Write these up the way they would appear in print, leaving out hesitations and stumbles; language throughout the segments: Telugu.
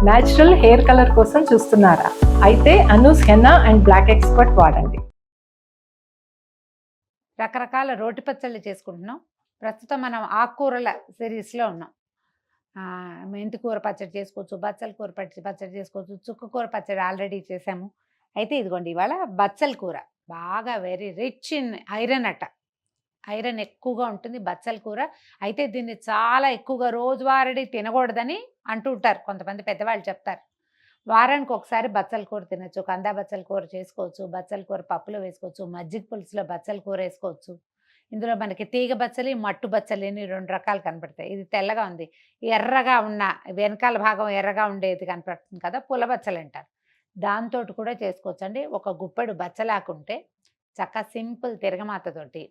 న్యాచురల్ హెయిర్ కలర్ కోసం చూస్తున్నారా? అయితే Anoos henna and black expert వాడండి. రకరకాల రోటి పచ్చళ్ళు చేసుకుంటున్నాం. ప్రస్తుతం మనం ఆకుకూరల సిరీస్లో ఉన్నాం. మెంతి కూర పచ్చడి చేసుకోవచ్చు, బచ్చల కూర పచ్చడి చేసుకోవచ్చు, చుక్క కూర పచ్చడి ఆల్రెడీ చేసాము. అయితే ఇదిగోండి ఇవాళ బచ్చల కూర బాగా వెరీ రిచ్ ఇన్ ఐరన్ అట. ఐరన్ ఎక్కువగా ఉంటుంది బచ్చల కూర. అయితే దీన్ని చాలా ఎక్కువగా రోజువారీ తినకూడదని అంటుంటారు కొంతమంది పెద్దవాళ్ళు చెప్తారు. వారానికి ఒకసారి బచ్చల కూర తినచ్చు. కందా బచ్చల కూర చేసుకోవచ్చు, బచ్చల కూర పప్పులో వేసుకోవచ్చు, మజ్జిగ పులుసులో బచ్చల కూర వేసుకోవచ్చు. ఇందులో మనకి తీగ బచ్చలి, మట్టు బచ్చలి అని 2 రకాలు కనపడతాయి. ఇది తెల్లగా ఉంది, ఎర్రగా ఉన్న వెనకాల భాగం ఎర్రగా ఉండేది కనపడుతుంది కదా, పుల్ల బచ్చలు అంటారు. దాంతో కూడా చేసుకోవచ్చు అండి. ఒక గుప్పెడు బచ్చలాకుంటే చక్కగా సింపుల్ తిరగమాతతోటి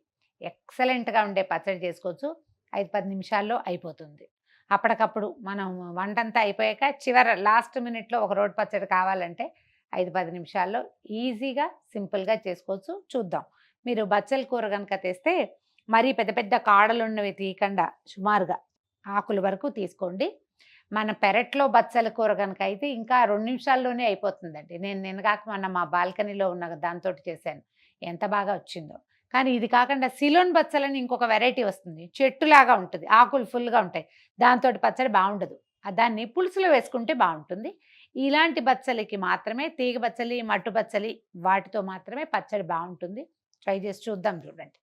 ఎక్సలెంట్గా ఉండే పచ్చడి చేసుకోవచ్చు. 5-10 నిమిషాల్లో అయిపోతుంది. అప్పటికప్పుడు మనం వంటంతా అయిపోయాక చివరి లాస్ట్ మినిట్లో ఒక రోటి పచ్చడి కావాలంటే 5-10 నిమిషాల్లో ఈజీగా సింపుల్గా చేసుకోవచ్చు. చూద్దాం. మీరు బచ్చల కూర కనుక తెస్తే మరీ పెద్ద పెద్ద కాడలు ఉన్నవి తీయకుండా సుమారుగా ఆకుల వరకు తీసుకోండి. మన పెరట్లో బచ్చల కూర కనుక అయితే ఇంకా 2 నిమిషాల్లోనే అయిపోతుందండి. నేను నిన్నగాక మొన్న మా బాల్కనీలో ఉన్న దాంతో చేశాను, ఎంత బాగా వచ్చిందో. కానీ ఇది కాకుండా సిలోన్ బచ్చలని ఇంకొక వెరైటీ వస్తుంది, చెట్టులాగా ఉంటుంది, ఆకులు ఫుల్గా ఉంటాయి. దాంతో పచ్చడి బాగుండదు, దాన్ని పులుసులో వేసుకుంటే బాగుంటుంది. ఇలాంటి బచ్చలికి మాత్రమే, తీగ బచ్చలి, మట్టు బచ్చలి వాటితో మాత్రమే పచ్చడి బాగుంటుంది. ట్రై చేసి చూద్దాం. చూడండి,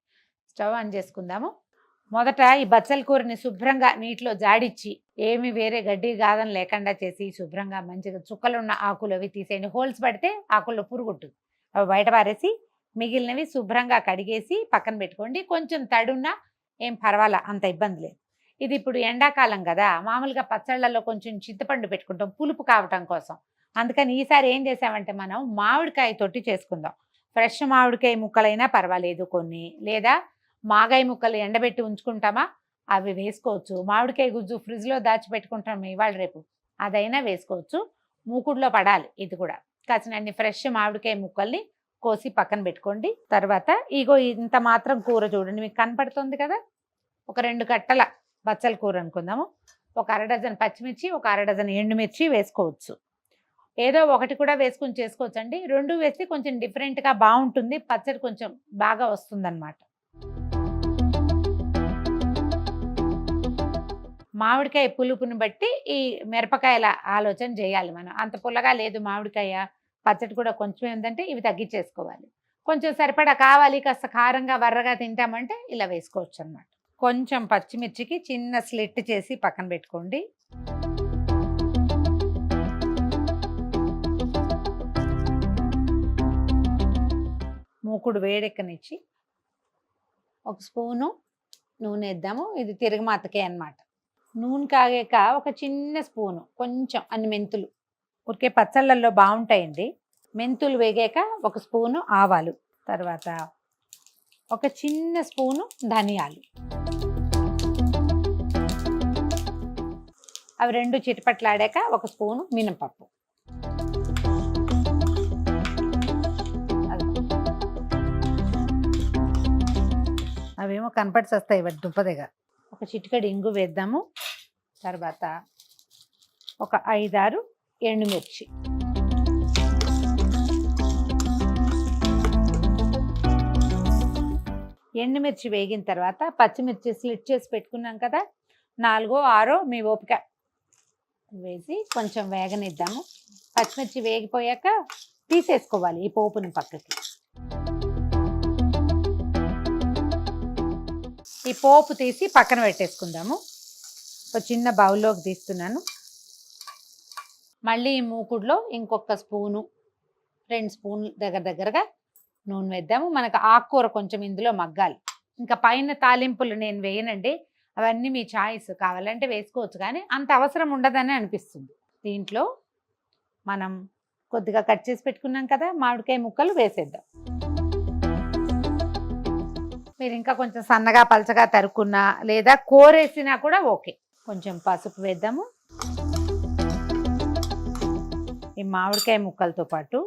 స్టవ్ ఆన్ చేసుకుందాము. మొదట ఈ బచ్చల కూరని శుభ్రంగా నీటిలో జాడిచ్చి ఏమి వేరే గడ్డి గాదం లేకుండా చేసి శుభ్రంగా మంచిగా చుక్కలున్న ఆకులు అవి తీసేయండి. హోల్స్ పడితే ఆకుల్లో పురుగు ఉంటుంది, అవి బయట పారేసి మిగిలినవి శుభ్రంగా కడిగేసి పక్కన పెట్టుకోండి. కొంచెం తడున్నా ఏం పర్వాలా, అంత ఇబ్బంది లేదు. ఇది ఇప్పుడు ఎండాకాలం కదా, మామూలుగా పచ్చళ్ళల్లో కొంచెం చింతపండు పెట్టుకుంటాం పులుపు కావటం కోసం. అందుకని ఈసారి ఏం చేసామంటే మనం మామిడికాయ తోటి చేసుకుందాం. ఫ్రెష్ మామిడికాయ ముక్కలైనా పర్వాలేదు కొన్ని, లేదా మాగాయ ముక్కలు ఎండబెట్టి ఉంచుకుంటామా అవి వేసుకోవచ్చు. మామిడికాయ గుజ్జు ఫ్రిడ్జ్లో దాచిపెట్టుకుంటాం ఇవాళ రేపు, అదైనా వేసుకోవచ్చు. మూకుడులో పడాలి. ఇది కూడా కాసినన్ని ఫ్రెష్ మామిడికాయ ముక్కల్ని కోసి పక్కన పెట్టుకోండి. తర్వాత ఇగో ఇంత మాత్రం కూర చూడండి, మీకు కనపడుతుంది కదా. ఒక 2 కట్టల బచ్చల కూర అనుకుందాము. ఒక 1/2 డజన్ పచ్చిమిర్చి, ఒక 1/2 డజన్ ఎండుమిర్చి వేసుకోవచ్చు. ఏదో ఒకటి కూడా వేసుకుని చేసుకోవచ్చు అండి. 2 వేస్తే కొంచెం డిఫరెంట్గా బాగుంటుంది, పచ్చడి కొంచెం బాగా వస్తుందన్నమాట. మామిడికాయ పులుపుని బట్టి ఈ మిరపకాయల ఆలోచన చేయాలి మనం. అంత పుల్లగా లేదు మామిడికాయ, పచ్చడి కూడా కొంచెం ఏంటంటే ఇవి తగ్గించేసుకోవాలి. కొంచెం సరిపడా కావాలి, కాస్త కారంగా వర్రగా తింటామంటే ఇలా వేసుకోవచ్చు అన్నమాట. కొంచెం పచ్చిమిర్చికి చిన్న స్లిట్ చేసి పక్కన పెట్టుకోండి. మూకుడు వేడెక్కనిచ్చి 1 స్పూను నూనె వేద్దాము. ఇది తిరగమాతకే అన్నమాట. నూనె కాగాక ఒక చిన్న స్పూను కొంచెం అన్ని మెంతులు, ఊరికే పచ్చళ్ళల్లో బాగుంటాయండి. మెంతులు వేగాక 1 స్పూను ఆవాలు, తర్వాత ఒక చిన్న స్పూను ధనియాలు, అవి 2 చిటపట్లాడాక 1 స్పూను మినపప్పు. అవేమో కనపడి వస్తాయి వాటి దుంపదేగా. ఒక చిటికెడు ఇంగు వేద్దాము. తర్వాత ఒక 5-6 ఎండుమిర్చి, ఎండుమిర్చి వేగిన తర్వాత పచ్చిమిర్చి స్లిట్ చేసి పెట్టుకున్నాం కదా, 4-6 మీ ఓపిక వేసి కొంచెం వేగనిద్దాము. పచ్చిమిర్చి వేగిపోయాక తీసేసుకోవాలి ఈ పోపుని పక్కకి. ఈ పోపు తీసి పక్కన పెట్టేసుకుందాము. ఒక చిన్న బౌల్లోకి తీస్తున్నాను. మళ్ళీ ఈ మూకుడులో ఇంకొక స్పూను, 2 స్పూన్లు దగ్గరగా నూనె వేద్దాము. మనకు ఆకుకూర కొంచెం ఇందులో మగ్గాలి. ఇంకా పైన తాలింపులు నేను వేయనండి, అవన్నీ మీ చాయిస్, కావాలంటే వేసుకోవచ్చు, కానీ అంత అవసరం ఉండదని అనిపిస్తుంది. దీంట్లో మనం కొద్దిగా కట్ చేసి పెట్టుకున్నాం కదా మామిడికాయ ముక్కలు వేసేద్దాం. మీరు ఇంకా కొంచెం సన్నగా పలచగా తరుక్కున్నా లేదా కోరేసినా కూడా ఓకే. కొంచెం పసుపు వేద్దాము. ఈ మామిడికాయ ముక్కలతో పాటు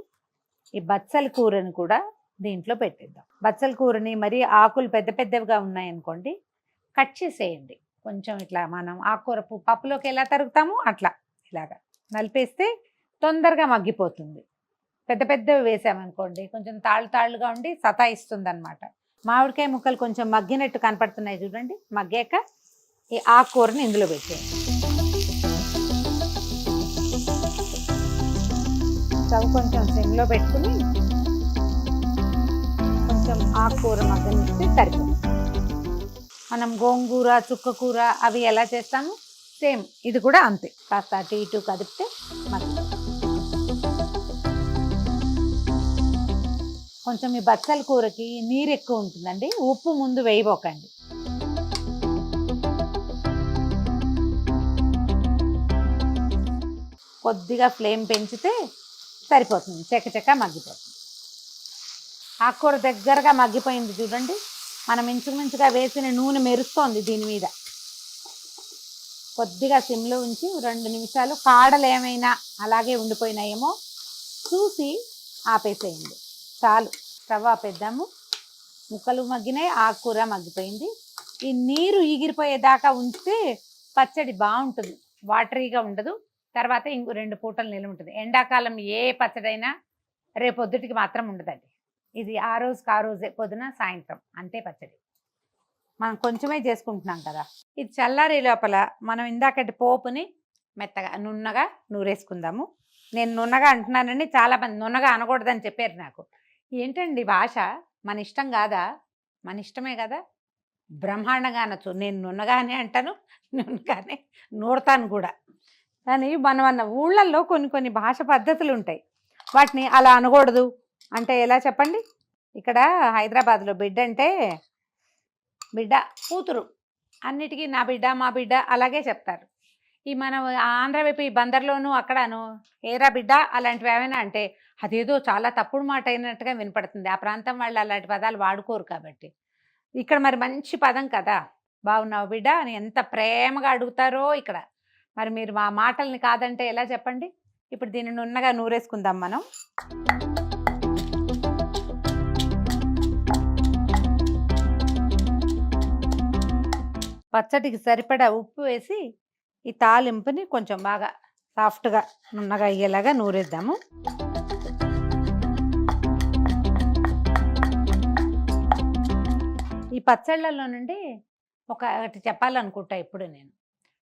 ఈ బచ్చల కూరని కూడా దీంట్లో పెట్టేద్దాం. బచ్చల కూరని మరీ ఆకులు పెద్ద పెద్దవిగా ఉన్నాయనుకోండి, కట్ చేసేయండి. కొంచెం ఇట్లా మనం ఆకుకూర పప్పులోకి ఎలా తరుగుతామో అట్లా ఇలాగా నలిపేస్తే తొందరగా మగ్గిపోతుంది. పెద్ద పెద్దవి వేసామనుకోండి కొంచెం తాళ్ళుగా ఉండి సతాయిస్తుంది అనమాట. మామిడికాయ ముక్కలు కొంచెం మగ్గినట్టు కనపడుతున్నాయి చూడండి. మగ్గాక ఈ ఆకుకూరని ఇందులో పెట్టేయండి. స్టవ్ కొంచెం సిమ్లో పెట్టుకుని కొంచెం ఆకుకూర మగ్గనిస్తే సరిపోతుంది. మనం గోంగూర, చుక్కకూర అవి ఎలా చేస్తాము సేమ్ ఇది కూడా అంతే. కాస్త అటు ఇటు కదిపితే మగ్గుతుంది. కొంచెం ఈ బచ్చల కూరకి నీరు ఎక్కువ ఉంటుందండి. ఉప్పు ముందు వేయబోకండి. కొద్దిగా ఫ్లేమ్ పెంచితే సరిపోతుంది. చెక్క మగ్గిపోతుంది. ఆకుకూర దగ్గరగా మగ్గిపోయింది చూడండి. మనం ఇంచుమించుగా వేసిన నూనె మెరుస్తోంది దీని మీద. కొద్దిగా సిమ్లో ఉంచి 2 నిమిషాలు కాడలు ఏమైనా అలాగే ఉండిపోయినాయేమో చూసి ఆపేసేయండి. చాలు. స్టవ్ ఆపేద్దాము. ముక్కలు మగ్గినాయి, ఆకుకూర మగ్గిపోయింది. ఈ నీరు ఎగిరిపోయేదాకా ఉంచితే పచ్చడి బాగుంటుంది, వాటరీగా ఉండదు. తర్వాత ఇంకో 2 పూటలు నిల్వ ఉంటుంది. ఎండాకాలం ఏ పచ్చడైనా రేపొద్దుటికి మాత్రం ఉండదండి. ఇది ఆ రోజుకి ఆ రోజే, పొద్దున సాయంత్రం అంతే పచ్చడి. మనం కొంచెమే చేసుకుంటున్నాం కదా. ఇది చల్లారి లోపల మనం ఇందాకటి పోపుని మెత్తగా నున్నగా నూరేసుకుందాము. నేను నున్నగా అంటున్నానండి, చాలామంది నున్నగా అనకూడదని చెప్పారు నాకు. ఏంటండి భాష, మన ఇష్టం కాదా? మన ఇష్టమే కదా, బ్రహ్మాండంగా అనొచ్చు. నేను నున్నగానే అంటాను, నున్నగానే నూరుతాను కూడా. కానీ మన ఊళ్ళల్లో కొన్ని భాష పద్ధతులు ఉంటాయి. వాటిని అలా అనకూడదు అంటే ఎలా చెప్పండి? ఇక్కడ హైదరాబాద్లో బిడ్డ అంటే బిడ్డ కూతురు, అన్నిటికీ నా బిడ్డ మా బిడ్డ అలాగే చెప్తారు. ఈ మనం ఆంధ్ర వైపు ఈ బందర్లోనూ అక్కడను ఏరా బిడ్డ అలాంటివి ఏమైనా అంటే అదేదో చాలా తప్పుడు మాట అయినట్టుగా వినపడుతుంది. ఆ ప్రాంతం వాళ్ళు అలాంటి పదాలు వాడుకోరు కాబట్టి. ఇక్కడ మరి మంచి పదం కదా, బాగున్నావు బిడ్డ అని ఎంత ప్రేమగా అడుగుతారో ఇక్కడ. మరి మీరు మా మాటల్ని కాదంటే ఎలా చెప్పండి? ఇప్పుడు దీన్ని నున్నగా నూరేసుకుందాం మనం. పచ్చడికి సరిపడా ఉప్పు వేసి ఈ తాలింపుని కొంచెం బాగా సాఫ్ట్గా నున్నగా అయ్యేలాగా నూరేద్దాము. ఈ పచ్చళ్ళల్లో నుండి ఒకటి చెప్పాలనుకుంటా ఇప్పుడు నేను.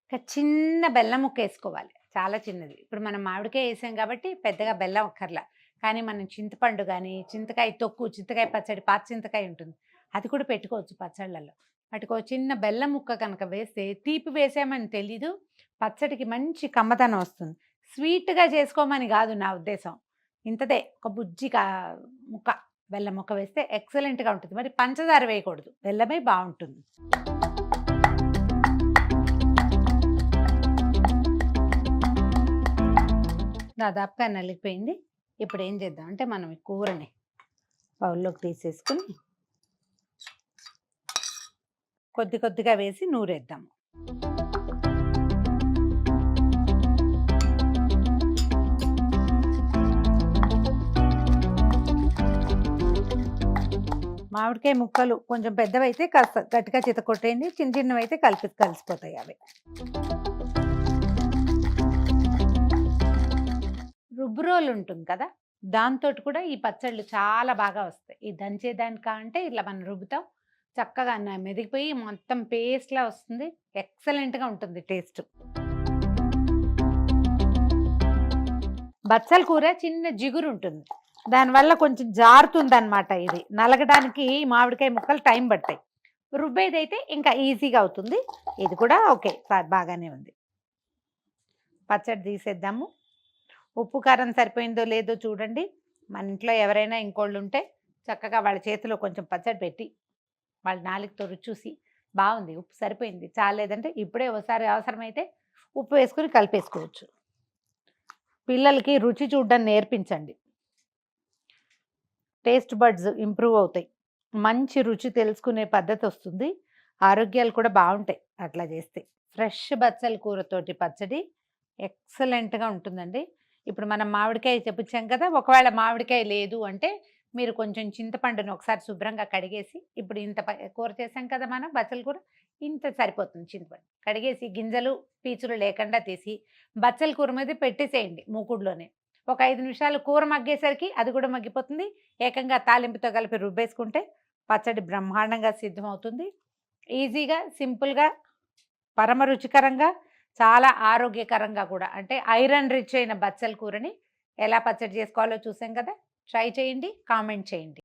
ఒక చిన్న బెల్లం ముక్క వేసుకోవాలి, చాలా చిన్నది. ఇప్పుడు మనం మామిడికాయ వేసాం కాబట్టి పెద్దగా బెల్లం అక్కర్లా. కానీ మనం చింతపండు కానీ చింతకాయ తొక్కు, చింతకాయ పచ్చడి, పాత చింతకాయ ఉంటుంది, అది కూడా పెట్టుకోవచ్చు పచ్చళ్ళల్లో. వాటికి ఒక చిన్న బెల్లం ముక్క కనుక వేస్తే తీపి వేసామని తెలీదు, పచ్చడికి మంచి కమ్మదనం వస్తుంది. స్వీట్గా చేసుకోమని కాదు నా ఉద్దేశం. ఇంతదే ఒక బుజ్జి ముక్క బెల్లం ముక్క వేస్తే ఎక్సలెంట్గా ఉంటుంది. మరి పంచదార వేయకూడదు, బెల్లమే బాగుంటుంది. దాదాపుగా నలిగిపోయింది. ఇప్పుడు ఏం చేద్దాం అంటే మనం ఈ కూరని బౌల్లోకి తీసేసుకుని కొద్దిగా వేసి నూరేద్దాము. మామిడికాయ ముక్కలు కొంచెం పెద్దవైతే కాస్త గట్టిగా చితకొట్టేయండి, చిన్నవైతే కలిసిపోతాయి అవి. రుబ్బురోలు ఉంటుంది కదా, దాంతో కూడా ఈ పచ్చళ్ళు చాలా బాగా వస్తాయి. ఈ దంచేదానికంటే ఇట్లా మనం రుబ్బుతాం, చక్కగా మెదిగిపోయి మొత్తం పేస్ట్లా వస్తుంది. ఎక్సలెంట్గా ఉంటుంది టేస్ట్. బచ్చల కూర చిన్న జిగురు ఉంటుంది, దానివల్ల కొంచెం జారుతుంది అనమాట. ఇది నలగడానికి మామిడికాయ ముక్కలు టైం పడతాయి. రుబ్బేదైతే ఇంకా ఈజీగా అవుతుంది. ఇది కూడా ఓకే, బాగానే ఉంది. పచ్చడి తీసేద్దాము. ఉప్పు కారం సరిపోయిందో లేదో చూడండి. మన ఇంట్లో ఎవరైనా ఇంకోళ్ళు ఉంటే చక్కగా వాళ్ళ చేతిలో కొంచెం పచ్చడి పెట్టి వాళ్ళ నాలుగుతో రుచి చూసి బాగుంది, ఉప్పు సరిపోయింది, చాలేదంటే ఇప్పుడే ఒకసారి అవసరమైతే ఉప్పు వేసుకుని కలిపేసుకోవచ్చు. పిల్లలకి రుచి చూడడం నేర్పించండి, టేస్ట్ బడ్స్ ఇంప్రూవ్ అవుతాయి, మంచి రుచి తెలుసుకునే పద్ధతి వస్తుంది, ఆరోగ్యాలు కూడా బాగుంటాయి అట్లా చేస్తే. ఫ్రెష్ బచ్చల కూరతోటి పచ్చడి ఎక్సలెంట్గా ఉంటుందండి. ఇప్పుడు మనం మామిడికాయ చెప్పించాం కదా, ఒకవేళ మామిడికాయ లేదు అంటే మీరు కొంచెం చింతపండును ఒకసారి శుభ్రంగా కడిగేసి, ఇప్పుడు ఇంత కూర చేసాం కదా మనం బచ్చల కూర, ఇంత సరిపోతుంది చింతపండు. కడిగేసి గింజలు పీచులు లేకుండా తీసి బచ్చల కూర మీద పెట్టేసేయండి మూకుడులోనే. ఒక 5 నిమిషాలు కూర మగ్గేసరికి అది కూడా మగ్గిపోతుంది. ఏకంగా తాలింపుతో కలిపి రుబ్బేసుకుంటే పచ్చడి బ్రహ్మాండంగా సిద్ధమవుతుంది. ఈజీగా, సింపుల్గా, పరమ రుచికరంగా, చాలా ఆరోగ్యకరంగా కూడా, అంటే ఐరన్ రిచ్ అయిన బచ్చల కూరని ఎలా పచ్చడి చేసుకోవాలో చూసాం కదా. ట్రై చేయండి, కామెంట్ చేయండి.